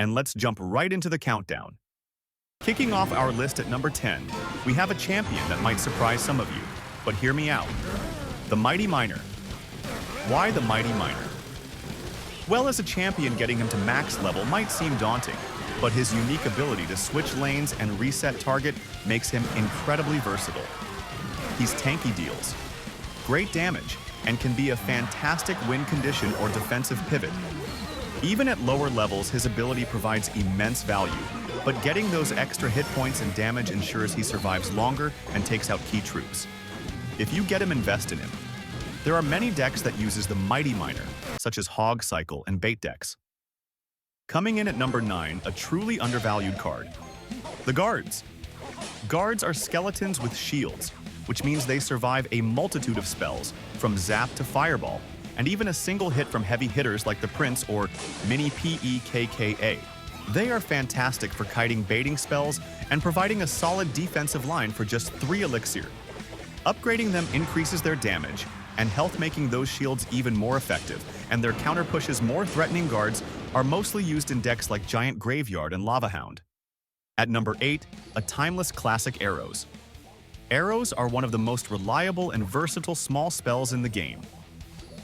And let's jump right into the countdown. Kicking off our list at number 10, we have a champion that might surprise some of you, but hear me out. The Mighty Miner. Why the Mighty Miner? Well, as a champion, getting him to max level might seem daunting, but his unique ability to switch lanes and reset target makes him incredibly versatile. He's tanky deals great damage and can be a fantastic win condition or defensive pivot. Even at lower levels, his ability provides immense value, but getting those extra hit points and damage ensures he survives longer and takes out key troops. If you get him, invest in him. There are many decks that uses the Mighty Miner, such as Hog Cycle and Bait decks. Coming in at number 9, a truly undervalued card. The Guards. Guards are skeletons with shields, which means they survive a multitude of spells, from Zap to Fireball, and even a single hit from heavy hitters like the Prince or Mini PEKKA. They are fantastic for kiting baiting spells and providing a solid defensive line for just 3 elixir. Upgrading them increases their damage and health, making those shields even more effective, and their counter pushes more threatening guards are mostly used in decks like Giant Graveyard and Lava Hound. At number 8, a timeless classic, Arrows. Arrows are one of the most reliable and versatile small spells in the game.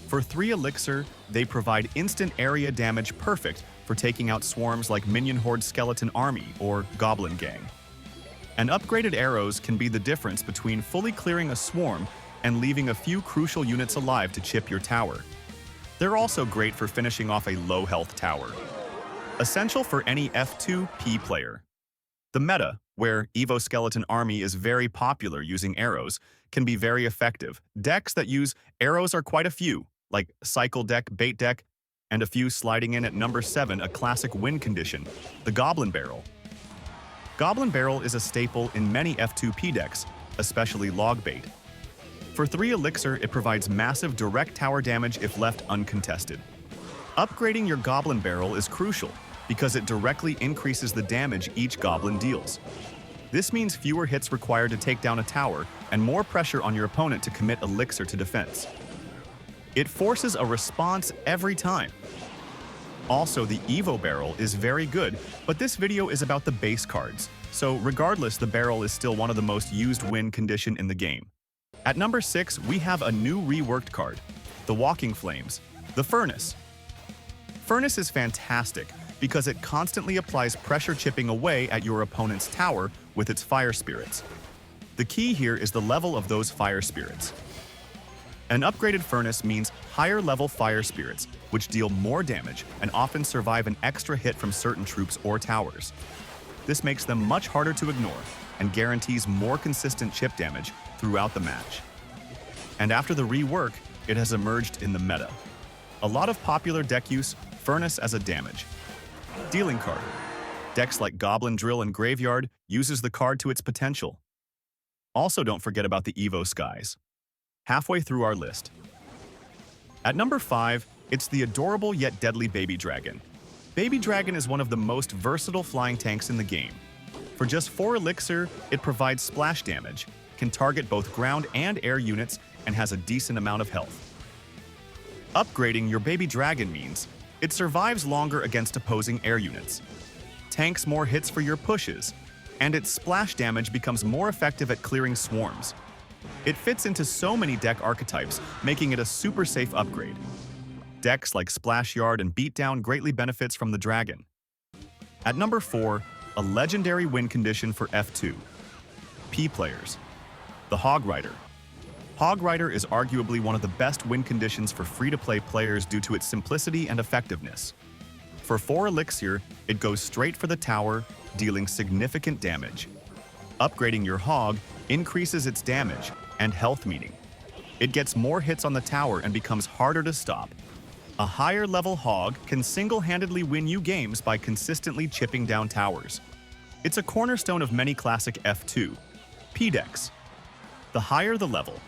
For 3 elixir, they provide instant area damage, perfect for taking out swarms like Minion Horde Skeleton Army or Goblin Gang. And upgraded arrows can be the difference between fully clearing a swarm and leaving a few crucial units alive to chip your tower. They're also great for finishing off a low-health tower. Essential for any F2P player. The meta, where Evo Skeleton Army is very popular using arrows, can be very effective. Decks that use arrows are quite a few, like Cycle deck, Bait deck, and a few sliding in at number 7, a classic win condition, the Goblin Barrel. Goblin Barrel is a staple in many F2P decks, especially log bait. For 3 elixir, it provides massive direct tower damage if left uncontested. Upgrading your Goblin Barrel is crucial because it directly increases the damage each goblin deals. This means fewer hits required to take down a tower and more pressure on your opponent to commit elixir to defense. It forces a response every time. Also, the Evo Barrel is very good, but this video is about the base cards, so regardless, the barrel is still one of the most used win condition in the game. At number 6, we have a new reworked card, the Walking Flames, the Furnace. Furnace is fantastic because it constantly applies pressure, chipping away at your opponent's tower with its fire spirits. The key here is the level of those fire spirits. An upgraded Furnace means higher level fire spirits, which deal more damage and often survive an extra hit from certain troops or towers. This makes them much harder to ignore and guarantees more consistent chip damage throughout the match. And after the rework, it has emerged in the meta. A lot of popular deck use Furnace as a damage dealing card. Decks like Goblin Drill and Graveyard uses the card to its potential. Also, don't forget about the Evo Skies. Halfway through our list. At number 5, it's the adorable yet deadly Baby Dragon. Baby Dragon is one of the most versatile flying tanks in the game. For just 4 elixir, it provides splash damage, can target both ground and air units, and has a decent amount of health. Upgrading your Baby Dragon means it survives longer against opposing air units, tanks more hits for your pushes, and its splash damage becomes more effective at clearing swarms. It fits into so many deck archetypes, making it a super safe upgrade. Decks like Splash Yard and Beatdown greatly benefits from the dragon. At number 4, a legendary win condition for F2P players, the Hog Rider. Hog Rider is arguably one of the best win conditions for free-to-play players due to its simplicity and effectiveness. For 4 elixir, it goes straight for the tower, dealing significant damage. Upgrading your Hog increases its damage and health, meaning it gets more hits on the tower and becomes harder to stop. A higher-level Hog can single-handedly win you games by consistently chipping down towers. It's a cornerstone of many classic F2P decks. The higher the level,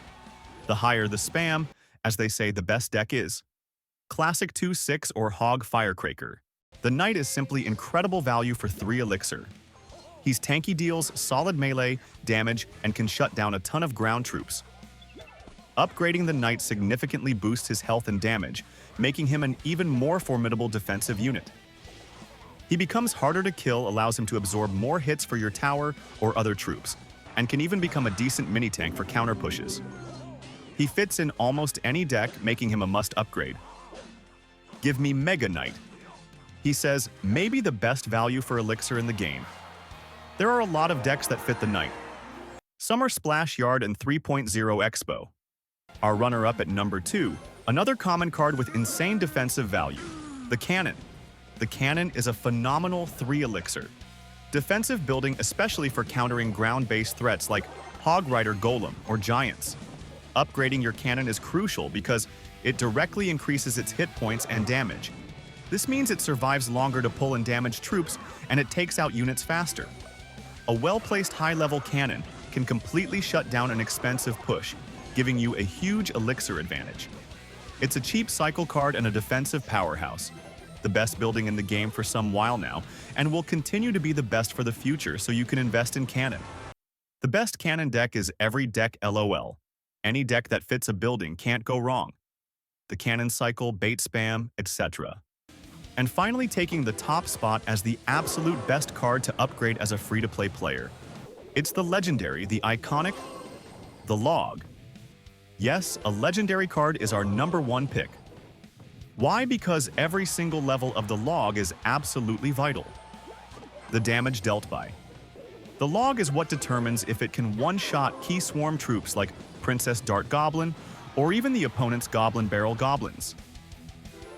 the higher the spam, as they say the best deck is. Classic 2/6 or Hog Firecracker. The Knight is simply incredible value for 3 elixir. He's tanky, deals solid melee damage, and can shut down a ton of ground troops. Upgrading the Knight significantly boosts his health and damage, making him an even more formidable defensive unit. He becomes harder to kill, allows him to absorb more hits for your tower or other troops, and can even become a decent mini-tank for counter pushes. He fits in almost any deck, making him a must upgrade. Give me Mega Knight. He says, maybe the best value for Elixir in the game. There are a lot of decks that fit the Knight. Some are Splash Yard and 3.0 Expo. Our runner-up at number 2, another common card with insane defensive value, the Cannon. The Cannon is a phenomenal 3 elixir. Defensive building especially for countering ground-based threats like Hog Rider Golem or Giants. Upgrading your cannon is crucial because it directly increases its hit points and damage. This means it survives longer to pull and damage troops, and it takes out units faster. A well-placed high-level cannon can completely shut down an expensive push, giving you a huge elixir advantage. It's a cheap cycle card and a defensive powerhouse. The best building in the game for some while now, and will continue to be the best for the future, so you can invest in cannon. The best cannon deck is every deck LOL. Any deck that fits a building can't go wrong. The cannon cycle, bait spam, etc. And finally, taking the top spot as the absolute best card to upgrade as a free-to-play player. It's the legendary, the iconic, the Log. Yes, a legendary card is our number 1 pick. Why? Because every single level of the Log is absolutely vital. The damage dealt by. The Log is what determines if it can one-shot key swarm troops like Princess Dart Goblin or even the opponent's Goblin Barrel Goblins.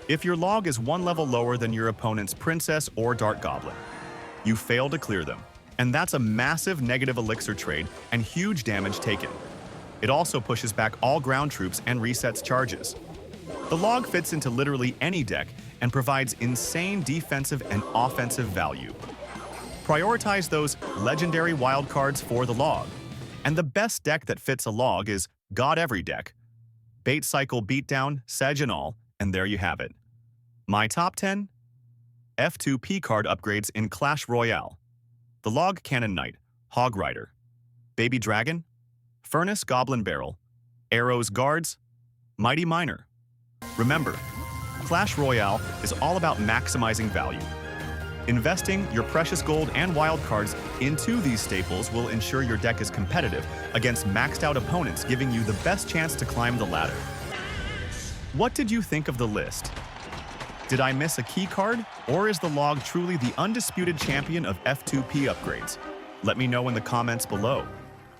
If your Log is 1 level lower than your opponent's Princess or Dart Goblin, you fail to clear them, and that's a massive negative elixir trade and huge damage taken. It also pushes back all ground troops and resets charges. The Log fits into literally any deck and provides insane defensive and offensive value. Prioritize those legendary wildcards for the Log. And the best deck that fits a Log is God Every Deck. Bait Cycle Beatdown, Sedge and all, and there you have it. My top 10? F2P card upgrades in Clash Royale. The Log Cannon Knight, Hog Rider, Baby Dragon, Furnace Goblin Barrel, Arrows Guards, Mighty Miner. Remember, Clash Royale is all about maximizing value. Investing your precious gold and wild cards into these staples will ensure your deck is competitive against maxed out opponents, giving you the best chance to climb the ladder. What did you think of the list? Did I miss a key card, or is the Log truly the undisputed champion of F2P upgrades? Let me know in the comments below.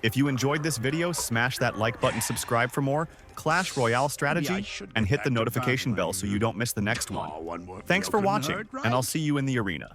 If you enjoyed this video, smash that like button, subscribe for more Clash Royale strategy, and hit the notification bell so you don't miss the next one. Thanks for watching, and I'll see you in the arena.